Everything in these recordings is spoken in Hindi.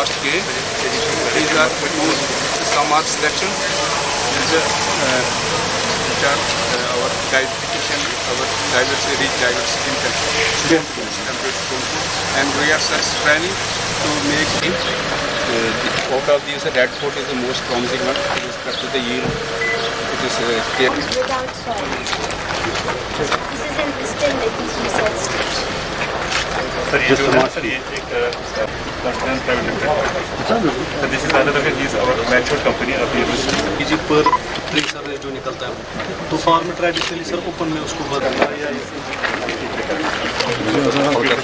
class K. These are some are selection. These are which are our diversification, our diversity, diversity in and we are such training to make it. Out of these, red food is the most promising one with respect to the yield. It is without soil. This is in still making research stage. Sir, ये जो है सर ये एक कॉन्फिडेंस प्राइवेट लिमिटेड है। This is another is our matured company अभी जी पर ड्रिंक सर जो निकलता है तो फार्म में ट्रेडिशनली सर ओपन में उसको बदलना है या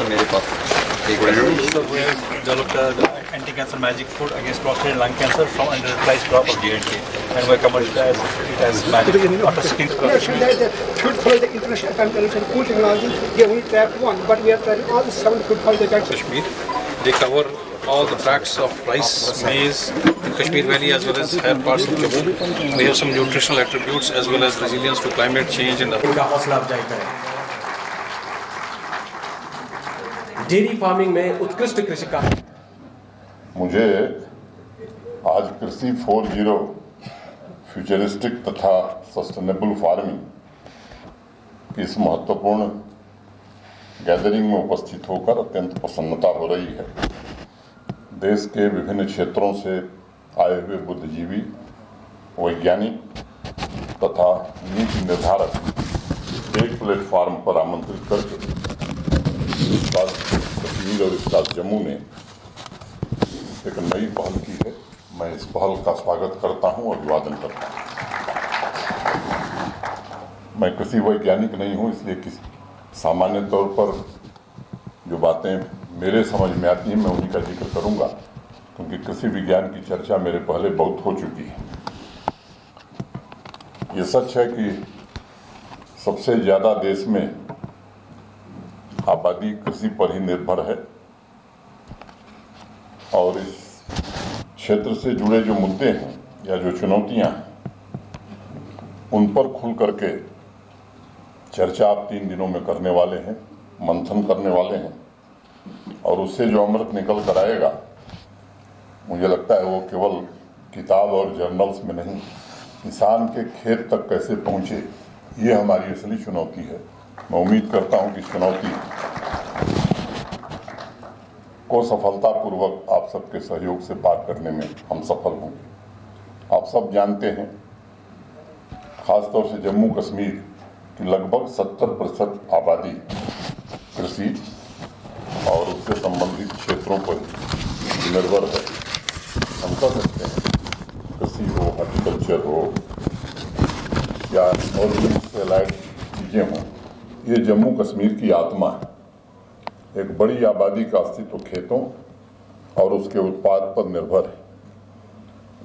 मेरे पास developed anti-cancer magic food against prostate and lung cancer from under the price crop of J&K, and we commercialized it as magic after skin correction. Should follow the international convention and cool technology. We only tracked one, but we are trying all the 7 food follow the guidelines. Kashmir. They cover all the tracts of rice, maize in Kashmir Valley as well as higher parts of Jammu. We have some nutritional attributes as well as resilience to climate change and उनका हौसला अफजाई करें। डेयरी फार्मिंग में उत्कृष्ट कृषि का मुझे आज कृषि 4.0 फ्यूचरिस्टिक तथा सस्टेनेबल फार्मिंग की इस महत्वपूर्ण गैदरिंग में उपस्थित होकर अत्यंत प्रसन्नता हो रही है। देश के विभिन्न क्षेत्रों से आए हुए बुद्धिजीवी, वैज्ञानिक तथा नीति निर्धारक एक प्लेटफार्म पर आमंत्रित करके इस बार कश्मीर और इस बार जम्मू ने एक नई पहल की है। मैं इस पहल का स्वागत करता हूं और अभिवादन करता हूं। मैं कृषि वैज्ञानिक नहीं हूं, इसलिए सामान्य तौर पर जो बातें मेरे समझ में आती हैं मैं उन्हीं का जिक्र करूंगा, क्योंकि कृषि विज्ञान की चर्चा मेरे पहले बहुत हो चुकी है। ये सच है कि सबसे ज़्यादा देश में आबादी कृषि पर ही निर्भर है और इस क्षेत्र से जुड़े जो मुद्दे हैं या जो चुनौतियां हैं उन पर खुल करके चर्चा आप 3 दिनों में करने वाले हैं, मंथन करने वाले हैं और उससे जो अमृत निकल कर आएगा मुझे लगता है वो केवल किताब और जर्नल्स में नहीं, किसान के खेत तक कैसे पहुँचे, ये हमारी असली चुनौती है। मैं उम्मीद करता हूं कि चुनौती को सफलतापूर्वक आप सबके सहयोग से पार करने में हम सफल होंगे। आप सब जानते हैं, खासतौर से जम्मू कश्मीर की लगभग 70% आबादी कृषि और उससे संबंधित क्षेत्रों पर निर्भर है। हम कह सकते हैं कृषि हो, हॉर्टिकल्चर हो या और भी उससे लायक चीज़ें हों, ये जम्मू कश्मीर की आत्मा है। एक बड़ी आबादी का अस्तित्व खेतों और उसके उत्पाद पर निर्भर है।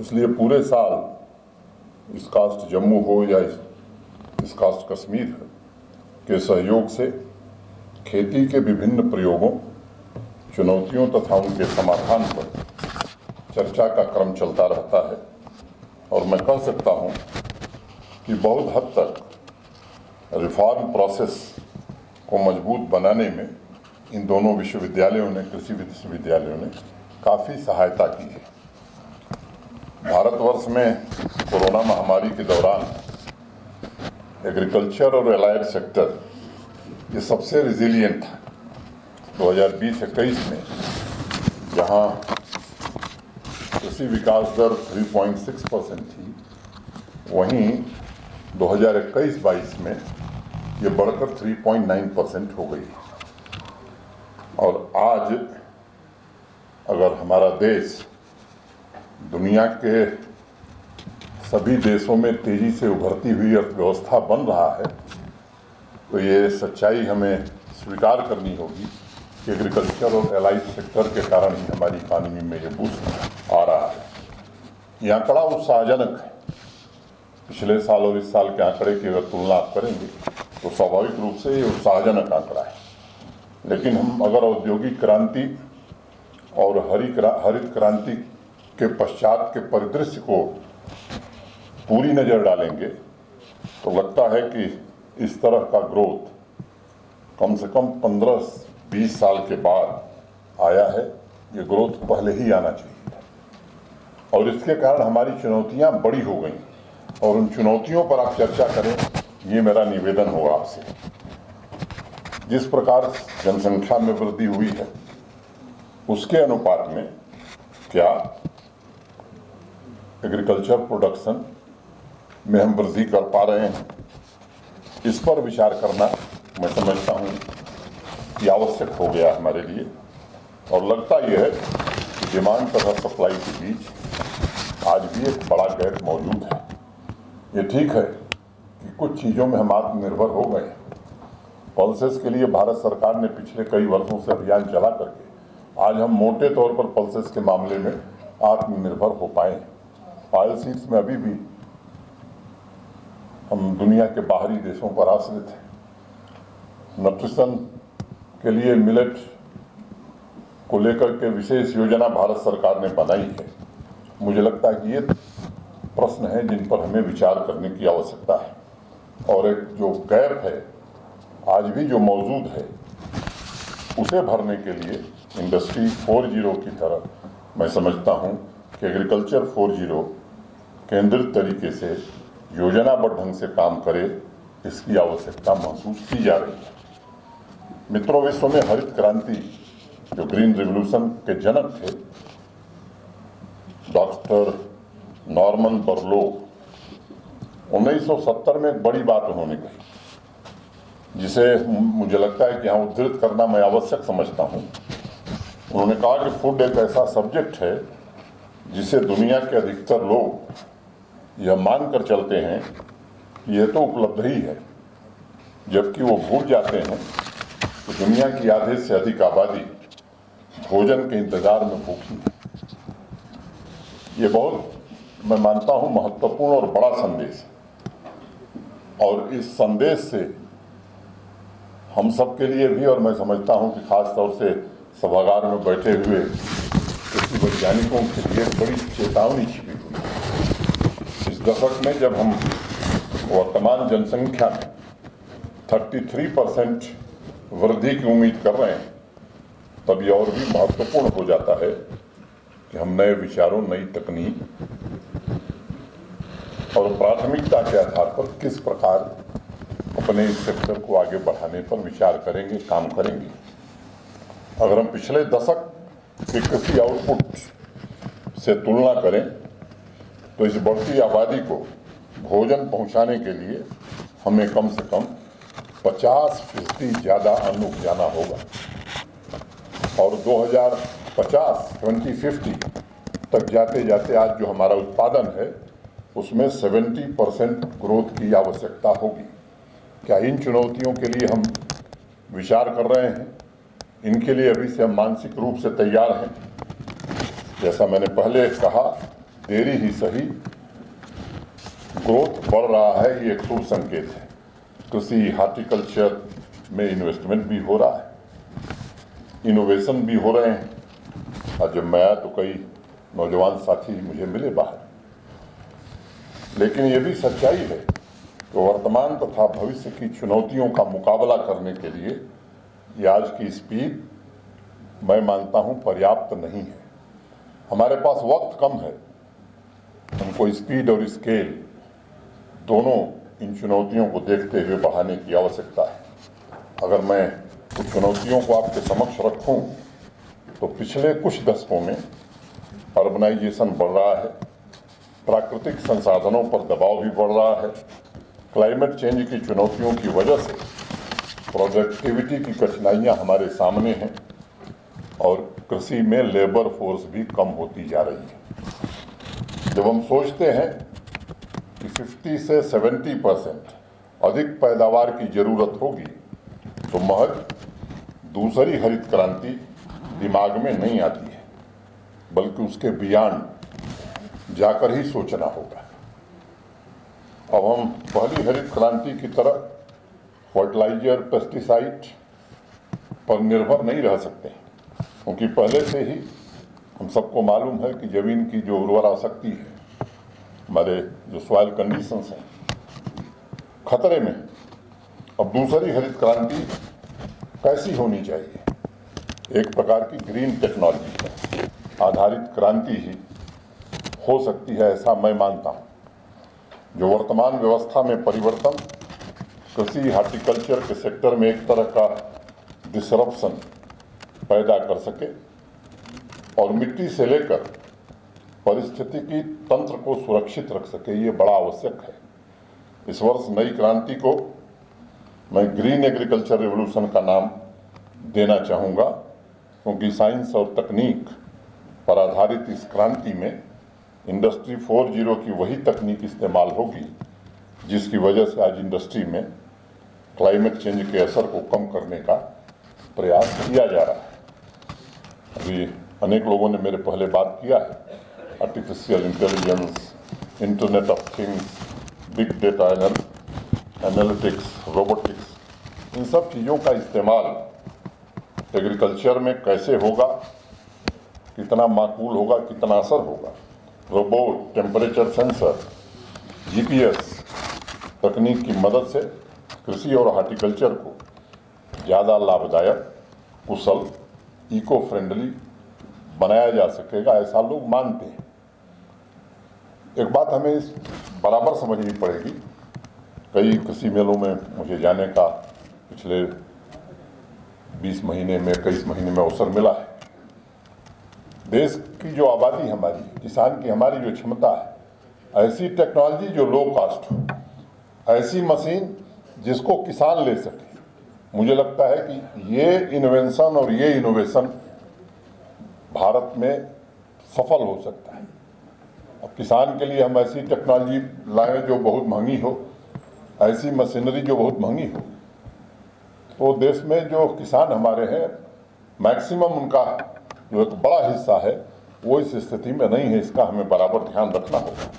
इसलिए पूरे साल इस कास्ट जम्मू हो या इस कास्ट कश्मीर के सहयोग से खेती के विभिन्न प्रयोगों, चुनौतियों तथा उनके समाधान पर चर्चा का क्रम चलता रहता है और मैं कह सकता हूँ कि बहुत हद तक रिफॉर्म प्रोसेस को मजबूत बनाने में इन दोनों विश्वविद्यालयों ने, कृषि विश्वविद्यालयों ने काफ़ी सहायता की है। भारतवर्ष में कोरोना महामारी के दौरान एग्रीकल्चर और एलाइड सेक्टर ये सबसे रिजिलियंट था। 2020-21 में जहां कृषि विकास दर 3.6% थी, वहीं 2021-22 में ये बढ़कर 3.9% हो गई। और आज अगर हमारा देश दुनिया के सभी देशों में तेजी से उभरती हुई अर्थव्यवस्था बन रहा है, तो ये सच्चाई हमें स्वीकार करनी होगी कि एग्रीकल्चर और एलाइड सेक्टर के कारण ही हमारी इकानमी में ये बूस्ट आ रहा है। ये आंकड़ा उत्साहजनक है। पिछले साल और इस साल के आंकड़े की अगर तुलना आप करेंगे तो स्वाभाविक रूप से ये उत्साहजनक आंकड़ा है। लेकिन हम अगर औद्योगिक क्रांति और हरित क्रांति के पश्चात के परिदृश्य को पूरी नज़र डालेंगे तो लगता है कि इस तरह का ग्रोथ कम से कम 15-20 साल के बाद आया है ये ग्रोथ पहले ही आना चाहिए था और इसके कारण हमारी चुनौतियां बड़ी हो गई और उन चुनौतियों पर आप चर्चा करें, ये मेरा निवेदन होगा आपसे। जिस प्रकार जनसंख्या में वृद्धि हुई है उसके अनुपात में क्या एग्रीकल्चर प्रोडक्शन में हम वृद्धि कर पा रहे हैं, इस पर विचार करना मैं समझता हूं कि आवश्यक हो गया हमारे लिए। और लगता यह है कि डिमांड तथा सप्लाई के बीच आज भी एक बड़ा गैप मौजूद है। ये ठीक है कि कुछ चीज़ों में हम आत्मनिर्भर हो गए। पल्सेस के लिए भारत सरकार ने पिछले कई वर्षों से अभियान चला करके आज हम मोटे तौर पर पल्सेस के मामले में आत्मनिर्भर हो पाए। ऑयल सीड्स में अभी भी हम दुनिया के बाहरी देशों पर आश्रित हैं। न्यूट्रिशन के लिए मिलेट को लेकर के विशेष योजना भारत सरकार ने बनाई है। मुझे लगता है कि ये प्रश्न है जिन पर हमें विचार करने की आवश्यकता है और एक जो गैप है आज भी जो मौजूद है उसे भरने के लिए इंडस्ट्री 4.0 की तरह मैं समझता हूं कि एग्रीकल्चर 4.0 केंद्रित तरीके से योजनाबद्ध ढंग से काम करे, इसकी आवश्यकता महसूस की जा रही है। मित्रों, विश्व में हरित क्रांति जो ग्रीन रिवॉल्यूशन के जनक थे डॉक्टर नॉर्मन बोरलॉग, 1970 में एक बड़ी बात उन्होंने कही जिसे मुझे लगता है कि यहाँ उद्धृत करना मैं आवश्यक समझता हूँ। उन्होंने कहा कि फूड एक ऐसा सब्जेक्ट है जिसे दुनिया के अधिकतर लोग यह मानकर चलते हैं कि यह तो उपलब्ध ही है, जबकि वो भूल जाते हैं कि दुनिया की आधे से अधिक आबादी भोजन के इंतजार में भूखी है। ये बहुत मैं मानता हूँ महत्वपूर्ण और बड़ा संदेश है और इस संदेश से हम सब के लिए भी और मैं समझता हूँ कि खास तौर से सभागार में बैठे हुए कृषि वैज्ञानिकों के लिए बड़ी चेतावनी छिपी हुई है। इस दशक में जब हम वर्तमान जनसंख्या में 33% वृद्धि की उम्मीद कर रहे हैं, तब ये और भी महत्वपूर्ण हो जाता है कि हम नए विचारों, नई तकनीक और प्राथमिकता के आधार पर किस प्रकार अपने इस सेक्टर को आगे बढ़ाने पर विचार करेंगे, काम करेंगे। अगर हम पिछले दशक के कृषि आउटपुट से तुलना करें तो इस बढ़ती आबादी को भोजन पहुंचाने के लिए हमें कम से कम 50% ज़्यादा अन्न उपजाना होगा और 2050 तक जाते जाते आज जो हमारा उत्पादन है उसमें 70% ग्रोथ की आवश्यकता होगी। क्या इन चुनौतियों के लिए हम विचार कर रहे हैं? इनके लिए अभी से हम मानसिक रूप से तैयार हैं? जैसा मैंने पहले कहा, देरी ही सही, ग्रोथ बढ़ रहा है, ये एक शुभ संकेत है। कृषि हार्टिकल्चर में इन्वेस्टमेंट भी हो रहा है, इनोवेशन भी हो रहे हैं। आज जब मैं आया तो कई नौजवान साथी मुझे मिले बाहर, लेकिन ये भी सच्चाई है कि वर्तमान तथा भविष्य की चुनौतियों का मुकाबला करने के लिए ये आज की स्पीड मैं मानता हूं पर्याप्त नहीं है। हमारे पास वक्त कम है, हमको स्पीड और स्केल दोनों इन चुनौतियों को देखते हुए बढ़ाने की आवश्यकता है। अगर मैं कुछ चुनौतियों को आपके समक्ष रखूं तो पिछले कुछ दशकों में अर्बनाइजेशन बढ़ रहा है, प्राकृतिक संसाधनों पर दबाव भी बढ़ रहा है, क्लाइमेट चेंज की चुनौतियों की वजह से प्रोडक्टिविटी की कठिनाइयां हमारे सामने हैं और कृषि में लेबर फोर्स भी कम होती जा रही है। जब हम सोचते हैं कि 50 से 70% अधिक पैदावार की जरूरत होगी तो महज दूसरी हरित क्रांति दिमाग में नहीं आती है, बल्कि उसके बियॉन्ड जाकर ही सोचना होगा। अब हम पहली हरित क्रांति की तरह फर्टिलाइजर, पेस्टिसाइड पर निर्भर नहीं रह सकते, क्योंकि पहले से ही हम सबको मालूम है कि जमीन की जो उर्वरा शक्ति है, हमारे जो सॉइल कंडीशंस हैं, खतरे में। अब दूसरी हरित क्रांति कैसी होनी चाहिए? एक प्रकार की ग्रीन टेक्नोलॉजी पर आधारित क्रांति ही हो सकती है, ऐसा मैं मानता हूँ। जो वर्तमान व्यवस्था में परिवर्तन कृषि हार्टिकल्चर के सेक्टर में एक तरह का डिसरप्शन पैदा कर सके और मिट्टी से लेकर पारिस्थितिकी तंत्र को सुरक्षित रख सके, ये बड़ा आवश्यक है। इस वर्ष नई क्रांति को मैं ग्रीन एग्रीकल्चर रेवोल्यूशन का नाम देना चाहूँगा, क्योंकि साइंस और तकनीक पर आधारित इस क्रांति में इंडस्ट्री 4.0 की वही तकनीक इस्तेमाल होगी जिसकी वजह से आज इंडस्ट्री में क्लाइमेट चेंज के असर को कम करने का प्रयास किया जा रहा है। अभी अनेक लोगों ने मेरे पहले बात किया है, artificial intelligence, internet of things, big data analytics, robotics, इन सब चीज़ों का इस्तेमाल एग्रीकल्चर में कैसे होगा, कितना माकूल होगा, कितना असर होगा। रोबोट, टेम्परेचर सेंसर, जीपीएस तकनीक की मदद से कृषि और हार्टिकल्चर को ज़्यादा लाभदायक, कुशल, इको फ्रेंडली बनाया जा सकेगा, ऐसा लोग मानते हैं। एक बात हमें इस बराबर समझनी पड़ेगी। कई कृषि मेलों में मुझे जाने का पिछले 20 महीने में, 21 महीने में अवसर मिला है। देश की जो आबादी हमारी, किसान की हमारी जो क्षमता है, ऐसी टेक्नोलॉजी जो लो कॉस्ट हो, ऐसी मशीन जिसको किसान ले सके, मुझे लगता है कि ये इन्वेंशन और ये इनोवेशन भारत में सफल हो सकता है। अब किसान के लिए हम ऐसी टेक्नोलॉजी लाएं जो बहुत महंगी हो, ऐसी मशीनरी जो बहुत महंगी हो, तो देश में जो किसान हमारे हैं, मैक्सिमम उनका जो एक बड़ा हिस्सा है वो इस स्थिति में नहीं है। इसका हमें बराबर ध्यान रखना होगा।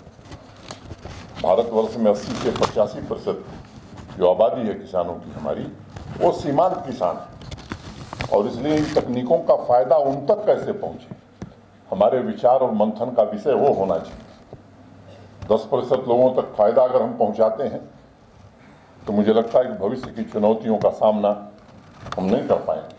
भारतवर्ष में 80 से 85% जो आबादी है किसानों की हमारी, वो सीमांत किसान है, और इसलिए इन तकनीकों का फायदा उन तक कैसे पहुंचे, हमारे विचार और मंथन का विषय वो होना चाहिए। 10% लोगों तक फायदा अगर हम पहुंचाते हैं तो मुझे लगता है कि भविष्य की चुनौतियों का सामना हम नहीं कर पाएंगे।